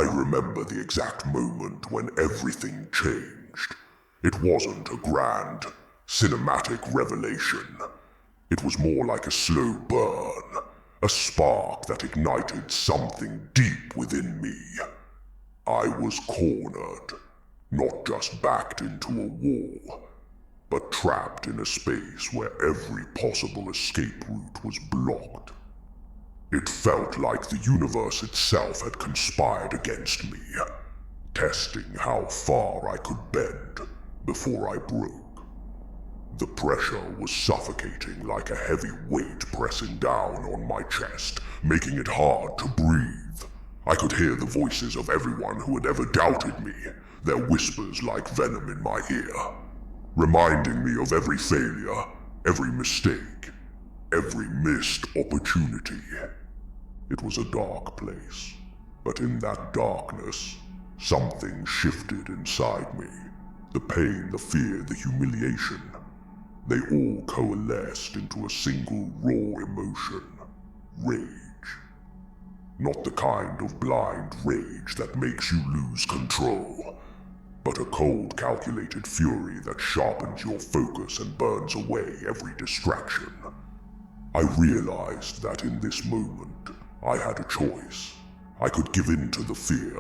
I remember the exact moment when everything changed. It wasn't a grand, cinematic revelation. It was more like a slow burn, a spark that ignited something deep within me. I was cornered, not just backed into a wall, but trapped in a space where every possible escape route was blocked. It felt like the universe itself had conspired against me, testing how far I could bend before I broke. The pressure was suffocating like a heavy weight pressing down on my chest, making it hard to breathe. I could hear the voices of everyone who had ever doubted me, their whispers like venom in my ear, reminding me of every failure, every mistake, every missed opportunity. It was a dark place, but in that darkness, something shifted inside me. The pain, the fear, the humiliation. They all coalesced into a single raw emotion. Rage. Not the kind of blind rage that makes you lose control, but a cold, calculated fury that sharpens your focus and burns away every distraction. I realized that in this moment, I had a choice. I could give in to the fear,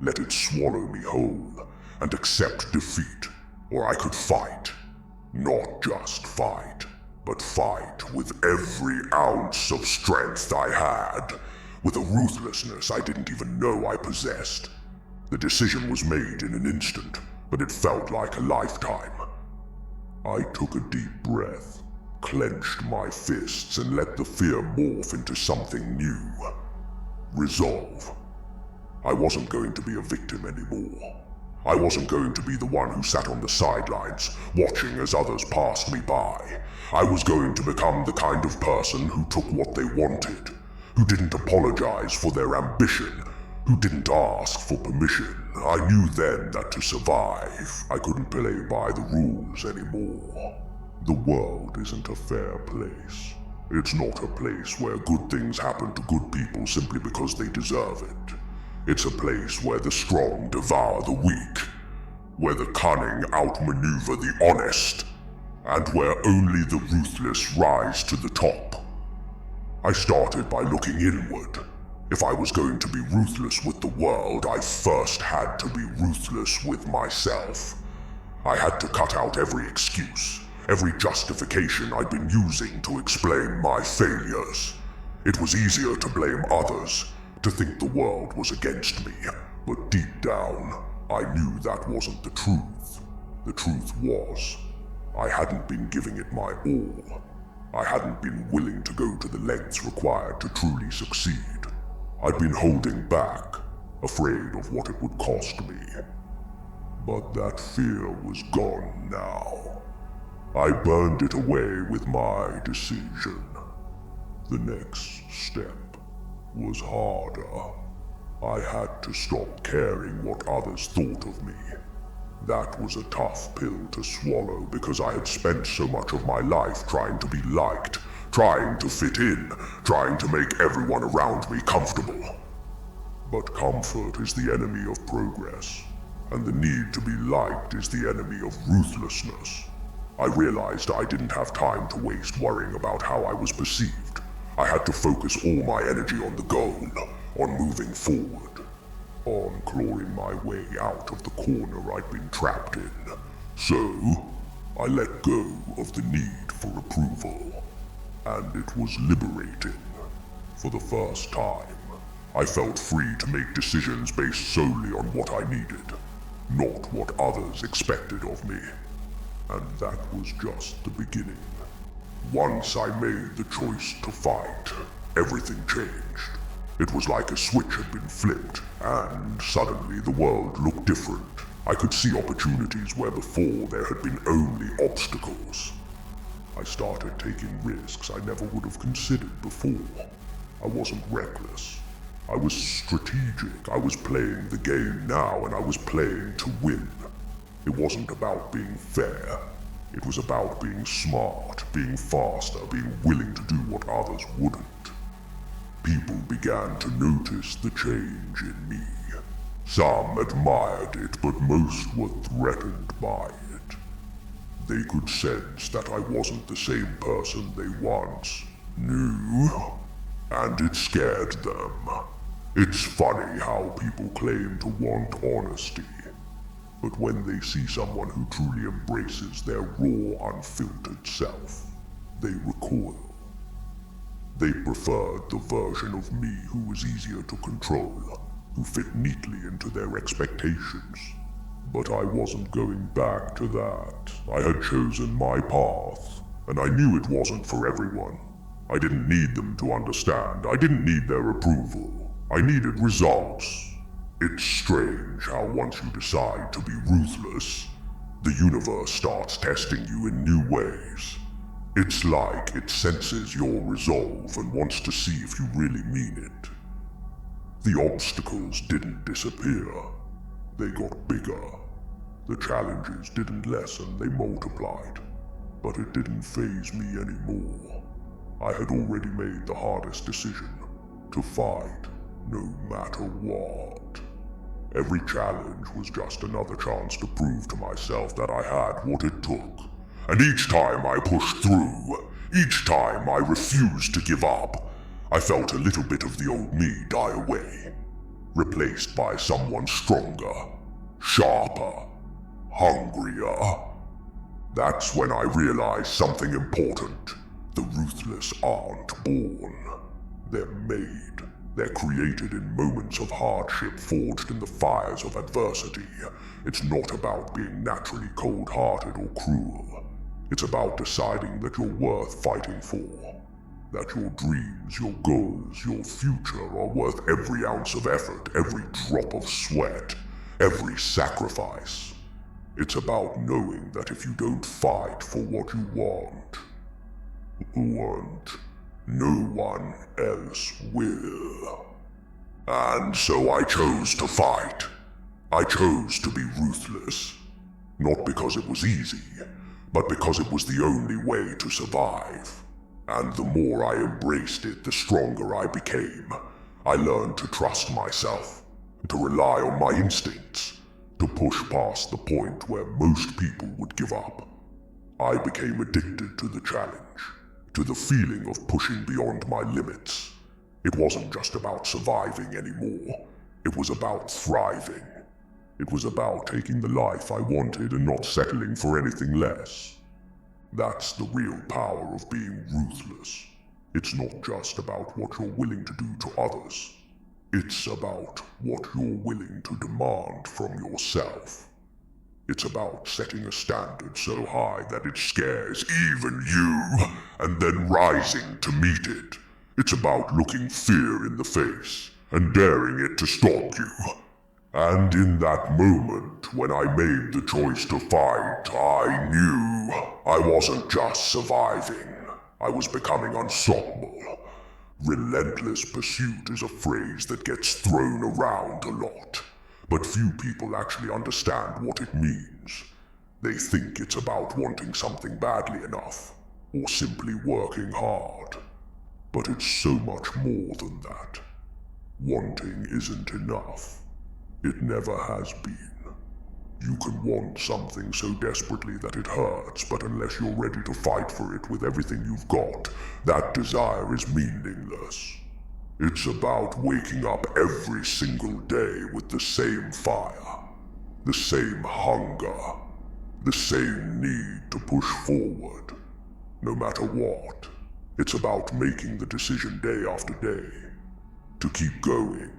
let it swallow me whole, and accept defeat, or I could fight. Not just fight, but fight with every ounce of strength I had, with a ruthlessness I didn't even know I possessed. The decision was made in an instant, but it felt like a lifetime. I took a deep breath, clenched my fists, and let the fear morph into something new. Resolve. I wasn't going to be a victim anymore. I wasn't going to be the one who sat on the sidelines, watching as others passed me by. I was going to become the kind of person who took what they wanted, who didn't apologize for their ambition, who didn't ask for permission. I knew then that to survive, I couldn't play by the rules anymore. The world isn't a fair place. It's not a place where good things happen to good people simply because they deserve it. It's a place where the strong devour the weak, where the cunning outmaneuver the honest, and where only the ruthless rise to the top. I started by looking inward. If I was going to be ruthless with the world, I first had to be ruthless with myself. I had to cut out every excuse, every justification I'd been using to explain my failures. It was easier to blame others, to think the world was against me, but deep down, I knew that wasn't the truth. The truth was, I hadn't been giving it my all. I hadn't been willing to go to the lengths required to truly succeed. I'd been holding back, afraid of what it would cost me. But that fear was gone now. I burned it away with my decision. The next step was harder. I had to stop caring what others thought of me. That was a tough pill to swallow because I had spent so much of my life trying to be liked, trying to fit in, trying to make everyone around me comfortable. But comfort is the enemy of progress, and the need to be liked is the enemy of ruthlessness. I realized I didn't have time to waste worrying about how I was perceived. I had to focus all my energy on the goal, on moving forward, on clawing my way out of the corner I'd been trapped in. So, I let go of the need for approval, and it was liberating. For the first time, I felt free to make decisions based solely on what I needed, not what others expected of me. And that was just the beginning. Once I made the choice to fight, everything changed. It was like a switch had been flipped, and suddenly the world looked different. I could see opportunities where before there had been only obstacles. I started taking risks I never would have considered before. I wasn't reckless. I was strategic. I was playing the game now, and I was playing to win. It wasn't about being fair. It was about being smart, being faster, being willing to do what others wouldn't. People began to notice the change in me. Some admired it, but most were threatened by it. They could sense that I wasn't the same person they once knew, and it scared them. It's funny how people claim to want honesty, but when they see someone who truly embraces their raw, unfiltered self, they recoil. They preferred the version of me who was easier to control, who fit neatly into their expectations. But I wasn't going back to that. I had chosen my path, and I knew it wasn't for everyone. I didn't need them to understand. I didn't need their approval. I needed results. It's strange how once you decide to be ruthless, the universe starts testing you in new ways. It's like it senses your resolve and wants to see if you really mean it. The obstacles didn't disappear. They got bigger. The challenges didn't lessen, they multiplied. But it didn't faze me anymore. I had already made the hardest decision, to fight, no matter what. Every challenge was just another chance to prove to myself that I had what it took. And each time I pushed through, each time I refused to give up, I felt a little bit of the old me die away, replaced by someone stronger, sharper, hungrier. That's when I realized something important. The ruthless aren't born. They're made. They're created in moments of hardship, forged in the fires of adversity. It's not about being naturally cold-hearted or cruel. It's about deciding that you're worth fighting for. That your dreams, your goals, your future are worth every ounce of effort, every drop of sweat, every sacrifice. It's about knowing that if you don't fight for what you want, no one else will. And so I chose to fight. I chose to be ruthless. Not because it was easy, but because it was the only way to survive. And the more I embraced it, the stronger I became. I learned to trust myself, to rely on my instincts, to push past the point where most people would give up. I became addicted to the challenge, to the feeling of pushing beyond my limits. It wasn't just about surviving anymore. It was about thriving. It was about taking the life I wanted and not settling for anything less. That's the real power of being ruthless. It's not just about what you're willing to do to others. It's about what you're willing to demand from yourself. It's about setting a standard so high that it scares even you, and then rising to meet it. It's about looking fear in the face and daring it to stop you. And in that moment, when I made the choice to fight, I knew I wasn't just surviving. I was becoming unstoppable. Relentless pursuit is a phrase that gets thrown around a lot, but few people actually understand what it means. They think it's about wanting something badly enough, or simply working hard. But it's so much more than that. Wanting isn't enough. It never has been. You can want something so desperately that it hurts, but unless you're ready to fight for it with everything you've got, that desire is meaningless. It's about waking up every single day with the same fire, the same hunger, the same need to push forward, no matter what. It's about making the decision day after day, to keep going,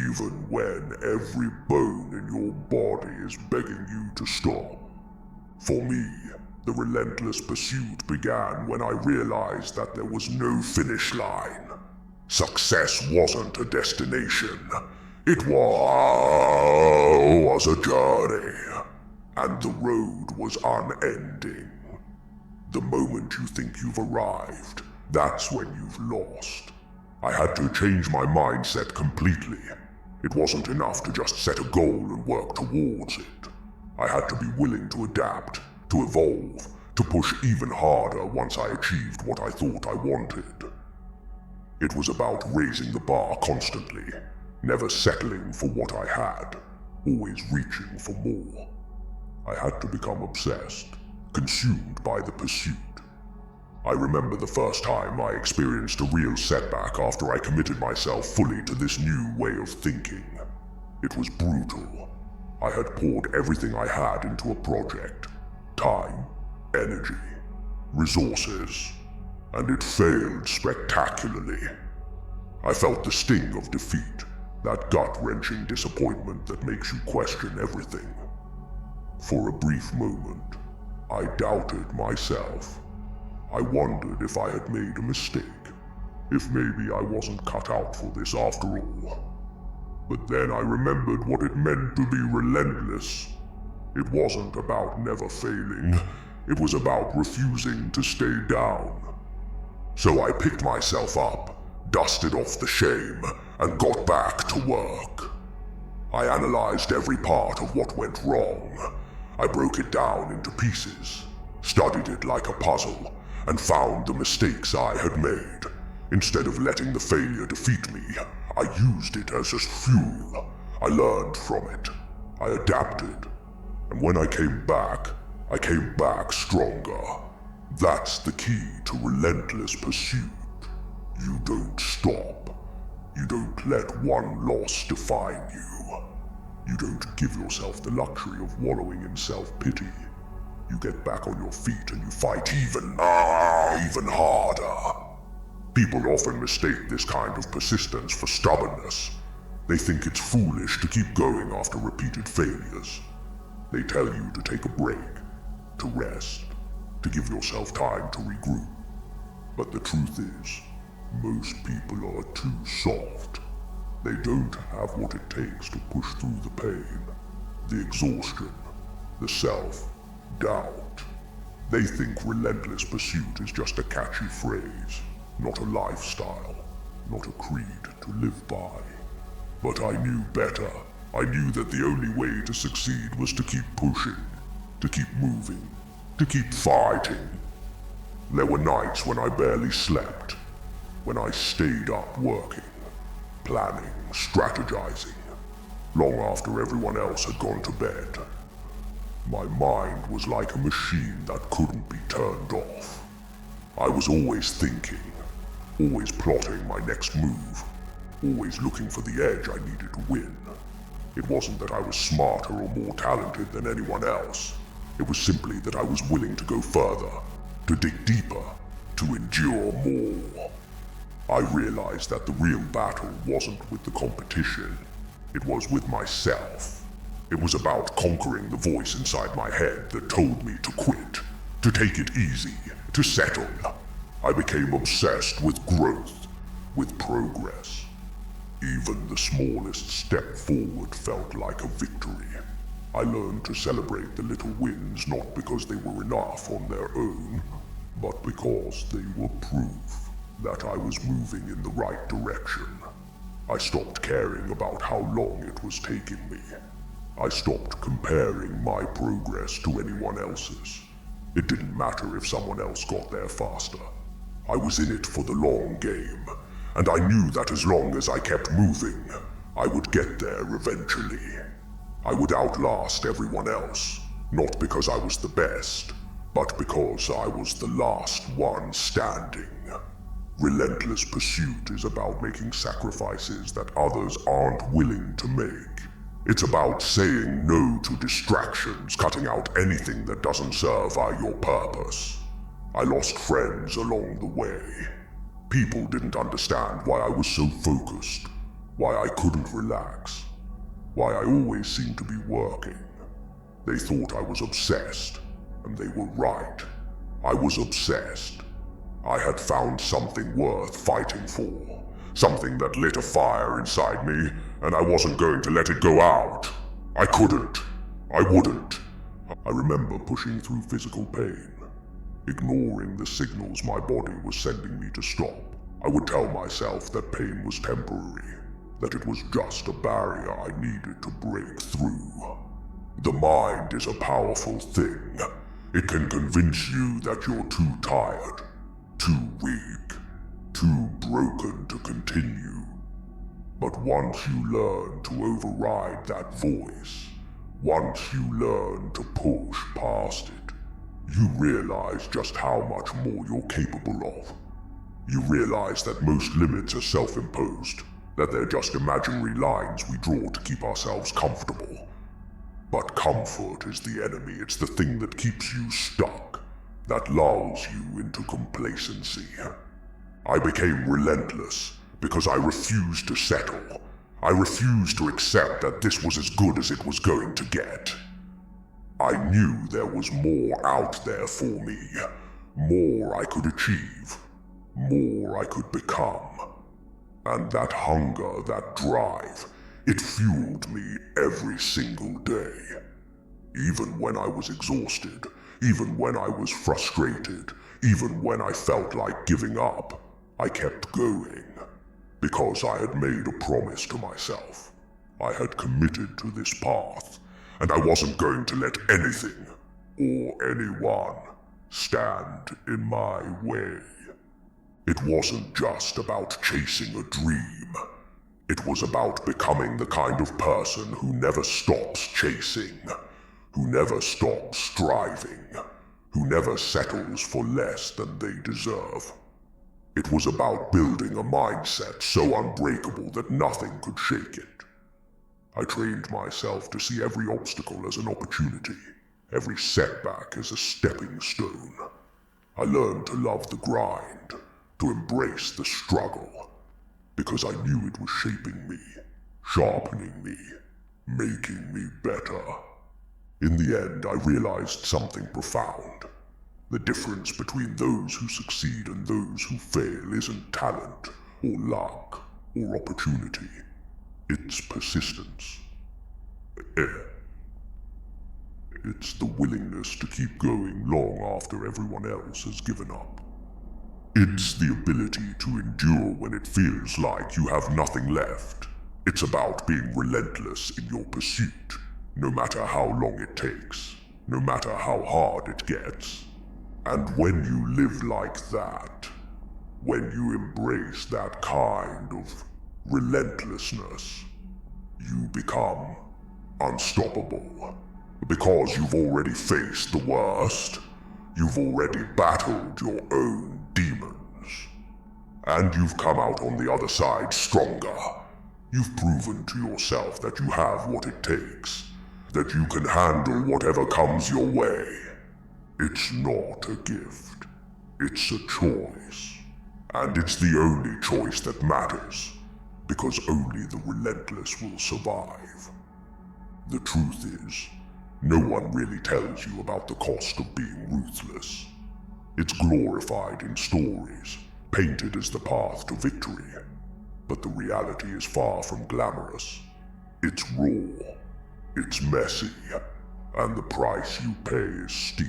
even when every bone in your body is begging you to stop. For me, the relentless pursuit began when I realized that there was no finish line. Success wasn't a destination. It was a journey, and the road was unending. The moment you think you've arrived, that's when you've lost. I had to change my mindset completely. It wasn't enough to just set a goal and work towards it. I had to be willing to adapt, to evolve, to push even harder once I achieved what I thought I wanted. It was about raising the bar constantly, never settling for what I had, always reaching for more. I had to become obsessed, consumed by the pursuit. I remember the first time I experienced a real setback after I committed myself fully to this new way of thinking. It was brutal. I had poured everything I had into a project. Time, energy, resources, and it failed spectacularly. I felt the sting of defeat, that gut-wrenching disappointment that makes you question everything. For a brief moment, I doubted myself. I wondered if I had made a mistake, if maybe I wasn't cut out for this after all. But then I remembered what it meant to be relentless. It wasn't about never failing, it was about refusing to stay down. So I picked myself up, dusted off the shame, and got back to work. I analyzed every part of what went wrong. I broke it down into pieces, studied it like a puzzle, and found the mistakes I had made. Instead of letting the failure defeat me, I used it as fuel. I learned from it. I adapted. And when I came back stronger. That's the key to relentless pursuit. You don't stop. You don't let one loss define you. You don't give yourself the luxury of wallowing in self-pity. You get back on your feet and you fight even harder. People often mistake this kind of persistence for stubbornness. They think it's foolish to keep going after repeated failures. They tell you to take a break, to rest, to give yourself time to regroup. But the truth is, most people are too soft. They don't have what it takes to push through the pain, the exhaustion, the self-doubt. They think relentless pursuit is just a catchy phrase, not a lifestyle, not a creed to live by. But I knew better. I knew that the only way to succeed was to keep pushing, to keep moving, to keep fighting. There were nights when I barely slept, when I stayed up working, planning, strategizing, long after everyone else had gone to bed. My mind was like a machine that couldn't be turned off. I was always thinking, always plotting my next move, always looking for the edge I needed to win. It wasn't that I was smarter or more talented than anyone else. It was simply that I was willing to go further, to dig deeper, to endure more. I realized that the real battle wasn't with the competition. It was with myself. It was about conquering the voice inside my head that told me to quit, to take it easy, to settle. I became obsessed with growth, with progress. Even the smallest step forward felt like a victory. I learned to celebrate the little wins not because they were enough on their own, but because they were proof that I was moving in the right direction. I stopped caring about how long it was taking me. I stopped comparing my progress to anyone else's. It didn't matter if someone else got there faster. I was in it for the long game, and I knew that as long as I kept moving, I would get there eventually. I would outlast everyone else, not because I was the best, but because I was the last one standing. Relentless pursuit is about making sacrifices that others aren't willing to make. It's about saying no to distractions, cutting out anything that doesn't serve your purpose. I lost friends along the way. People didn't understand why I was so focused, why I couldn't relax, why I always seemed to be working. They thought I was obsessed, and they were right. I was obsessed. I had found something worth fighting for, something that lit a fire inside me, and I wasn't going to let it go out. I couldn't. I wouldn't. I remember pushing through physical pain, ignoring the signals my body was sending me to stop. I would tell myself that pain was temporary, that it was just a barrier I needed to break through. The mind is a powerful thing. It can convince you that you're too tired, too weak, too broken to continue. But once you learn to override that voice, once you learn to push past it, you realize just how much more you're capable of. You realize that most limits are self-imposed, that they're just imaginary lines we draw to keep ourselves comfortable. But comfort is the enemy. It's the thing that keeps you stuck, that lulls you into complacency. I became relentless because I refused to settle. I refused to accept that this was as good as it was going to get. I knew there was more out there for me, more I could achieve, more I could become. And that hunger, that drive, it fueled me every single day. Even when I was exhausted, even when I was frustrated, even when I felt like giving up, I kept going. Because I had made a promise to myself. I had committed to this path, and I wasn't going to let anything or anyone stand in my way. It wasn't just about chasing a dream. It was about becoming the kind of person who never stops chasing, who never stops striving, who never settles for less than they deserve. It was about building a mindset so unbreakable that nothing could shake it. I trained myself to see every obstacle as an opportunity, every setback as a stepping stone. I learned to love the grind, to embrace the struggle, because I knew it was shaping me, sharpening me, making me better. In the end, I realized something profound. The difference between those who succeed and those who fail isn't talent, or luck, or opportunity. It's persistence. It's the willingness to keep going long after everyone else has given up. It's the ability to endure when it feels like you have nothing left. It's about being relentless in your pursuit, no matter how long it takes, no matter how hard it gets. And when you live like that, when you embrace that kind of relentlessness, you become unstoppable. Because you've already faced the worst, you've already battled your own demons. And you've come out on the other side stronger. You've proven to yourself that you have what it takes, that you can handle whatever comes your way. It's not a gift, it's a choice. And it's the only choice that matters, because only the relentless will survive. The truth is, no one really tells you about the cost of being ruthless. It's glorified in stories, painted as the path to victory. But the reality is far from glamorous. It's raw, it's messy, and the price you pay is steep.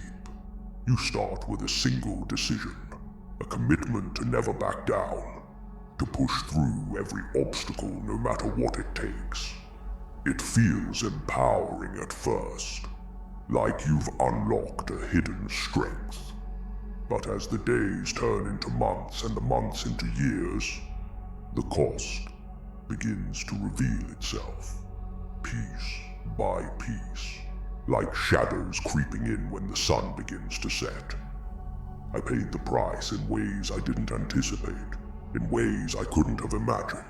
You start with a single decision, a commitment to never back down, to push through every obstacle no matter what it takes. It feels empowering at first, like you've unlocked a hidden strength. But as the days turn into months and the months into years, the cost begins to reveal itself, piece by piece. Like shadows creeping in when the sun begins to set. I paid the price in ways I didn't anticipate, in ways I couldn't have imagined.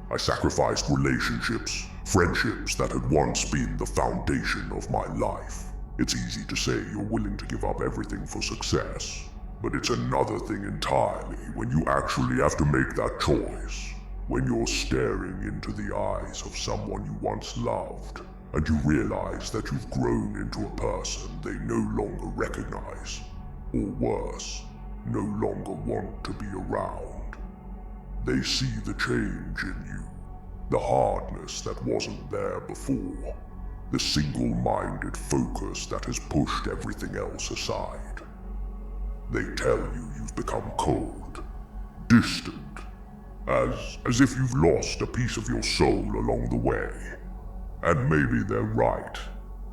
I sacrificed relationships, friendships that had once been the foundation of my life. It's easy to say you're willing to give up everything for success, but it's another thing entirely when you actually have to make that choice, when you're staring into the eyes of someone you once loved, and you realize that you've grown into a person they no longer recognize, or worse, no longer want to be around. They see the change in you, the hardness that wasn't there before, the single-minded focus that has pushed everything else aside. They tell you you've become cold, distant, as if you've lost a piece of your soul along the way. And maybe they're right,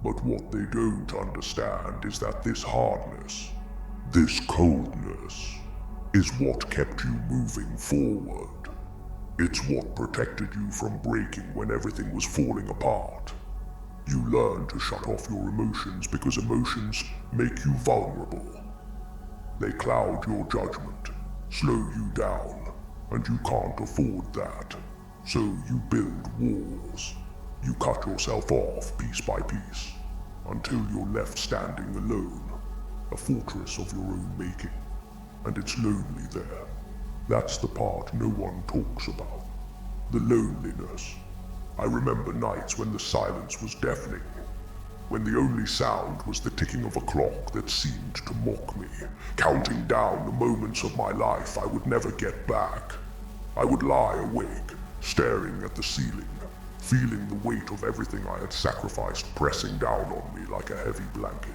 but what they don't understand is that this hardness, this coldness, is what kept you moving forward. It's what protected you from breaking when everything was falling apart. You learn to shut off your emotions because emotions make you vulnerable. They cloud your judgment, slow you down, and you can't afford that. So you build walls. You cut yourself off piece by piece, until you're left standing alone, a fortress of your own making. And it's lonely there. That's the part no one talks about. The loneliness. I remember nights when the silence was deafening, when the only sound was the ticking of a clock that seemed to mock me, counting down the moments of my life I would never get back. I would lie awake, staring at the ceiling, feeling the weight of everything I had sacrificed pressing down on me like a heavy blanket.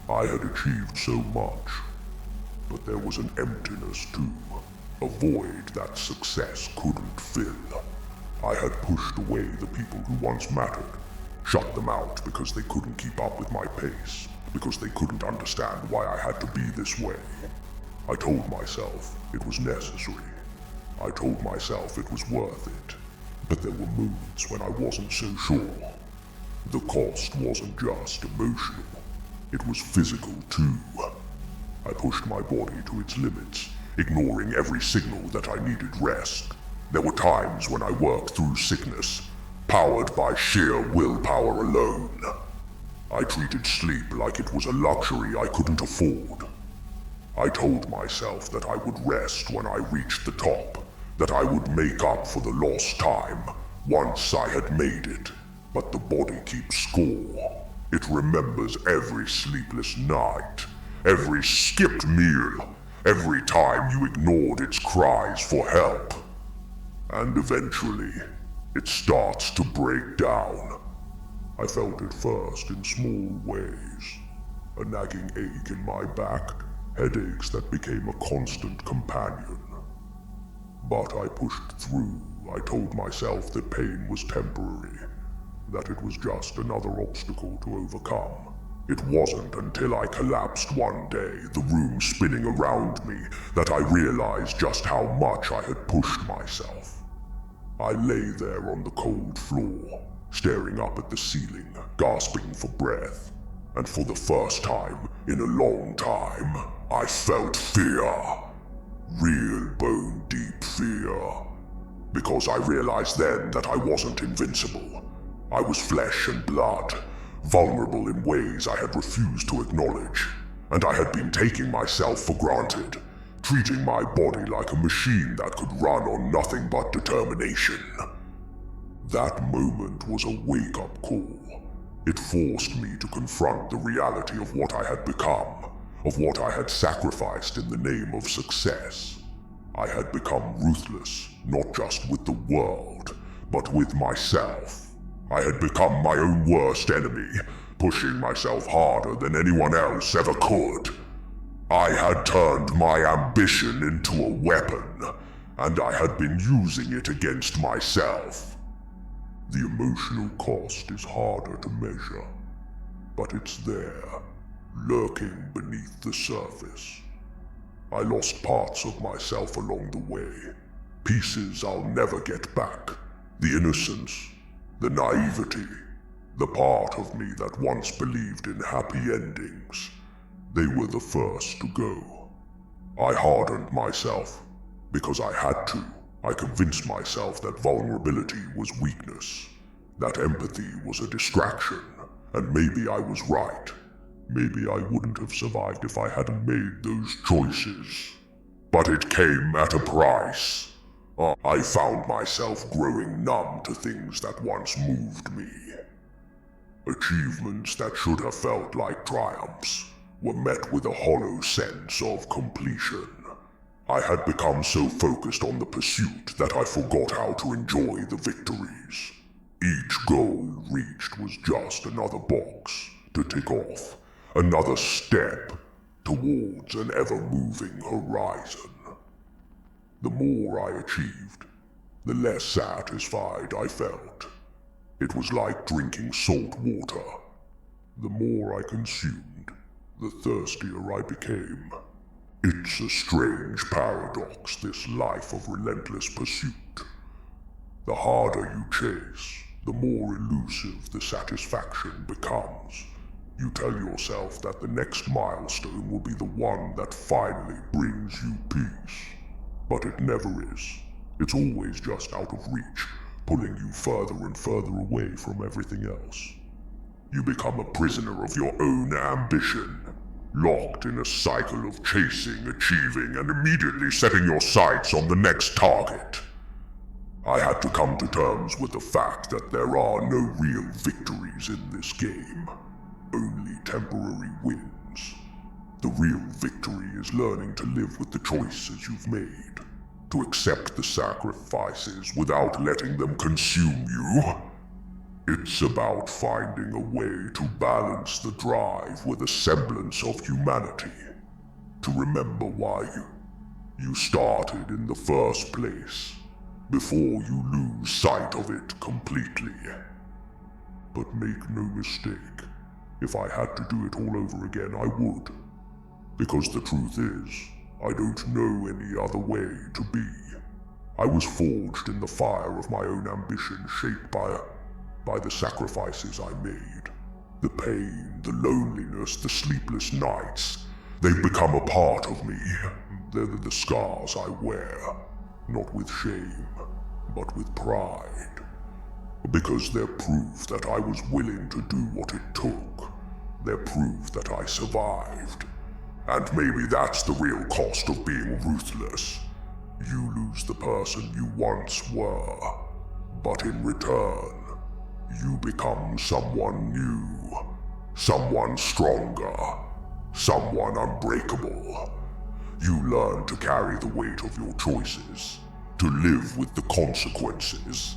I had achieved so much, but there was an emptiness too, a void that success couldn't fill. I had pushed away the people who once mattered, shut them out because they couldn't keep up with my pace, because they couldn't understand why I had to be this way. I told myself it was necessary. I told myself it was worth it. But there were moments when I wasn't so sure. The cost wasn't just emotional, it was physical too. I pushed my body to its limits, ignoring every signal that I needed rest. There were times when I worked through sickness, powered by sheer willpower alone. I treated sleep like it was a luxury I couldn't afford. I told myself that I would rest when I reached the top, that I would make up for the lost time once I had made it. But the body keeps score. It remembers every sleepless night, every skipped meal, every time you ignored its cries for help. And eventually, it starts to break down. I felt it first in small ways. A nagging ache in my back, headaches that became a constant companion. But I pushed through. I told myself that pain was temporary, that it was just another obstacle to overcome. It wasn't until I collapsed one day, the room spinning around me, that I realized just how much I had pushed myself. I lay there on the cold floor, staring up at the ceiling, gasping for breath. And for the first time in a long time, I felt fear. Real bone-deep fear. Because I realized then that I wasn't invincible. I was flesh and blood, vulnerable in ways I had refused to acknowledge. And I had been taking myself for granted, treating my body like a machine that could run on nothing but determination. That moment was a wake-up call. It forced me to confront the reality of what I had become, of what I had sacrificed in the name of success. I had become ruthless, not just with the world, but with myself. I had become my own worst enemy, pushing myself harder than anyone else ever could. I had turned my ambition into a weapon, and I had been using it against myself. The emotional cost is harder to measure, but it's there, lurking beneath the surface. I lost parts of myself along the way, pieces I'll never get back. The innocence, the naivety, the part of me that once believed in happy endings. They were the first to go. I hardened myself because I had to. I convinced myself that vulnerability was weakness, that empathy was a distraction, and maybe I was right. Maybe I wouldn't have survived if I hadn't made those choices. But it came at a price. I found myself growing numb to things that once moved me. Achievements that should have felt like triumphs were met with a hollow sense of completion. I had become so focused on the pursuit that I forgot how to enjoy the victories. Each goal reached was just another box to tick off, another step towards an ever-moving horizon. The more I achieved, the less satisfied I felt. It was like drinking salt water. The more I consumed, the thirstier I became. It's a strange paradox, this life of relentless pursuit. The harder you chase, the more elusive the satisfaction becomes. You tell yourself that the next milestone will be the one that finally brings you peace. But it never is. It's always just out of reach, pulling you further and further away from everything else. You become a prisoner of your own ambition, locked in a cycle of chasing, achieving, and immediately setting your sights on the next target. I had to come to terms with the fact that there are no real victories in this game, only temporary wins. The real victory is learning to live with the choices you've made, to accept the sacrifices without letting them consume you. It's about finding a way to balance the drive with a semblance of humanity, to remember why you started in the first place, before you lose sight of it completely. But make no mistake, if I had to do it all over again, I would. Because the truth is, I don't know any other way to be. I was forged in the fire of my own ambition, shaped by the sacrifices I made. The pain, the loneliness, the sleepless nights, they've become a part of me. They're the scars I wear, not with shame, but with pride. Because they're proof that I was willing to do what it took. They're proof that I survived. And maybe that's the real cost of being ruthless. You lose the person you once were, but in return, you become someone new, someone stronger, someone unbreakable. You learn to carry the weight of your choices, to live with the consequences,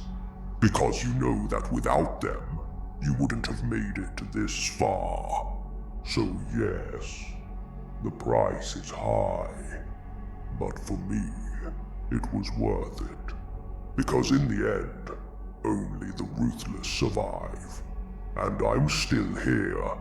because you know that without them, you wouldn't have made it this far. So yes, the price is high, but for me, it was worth it. Because in the end, only the ruthless survive. And I'm still here,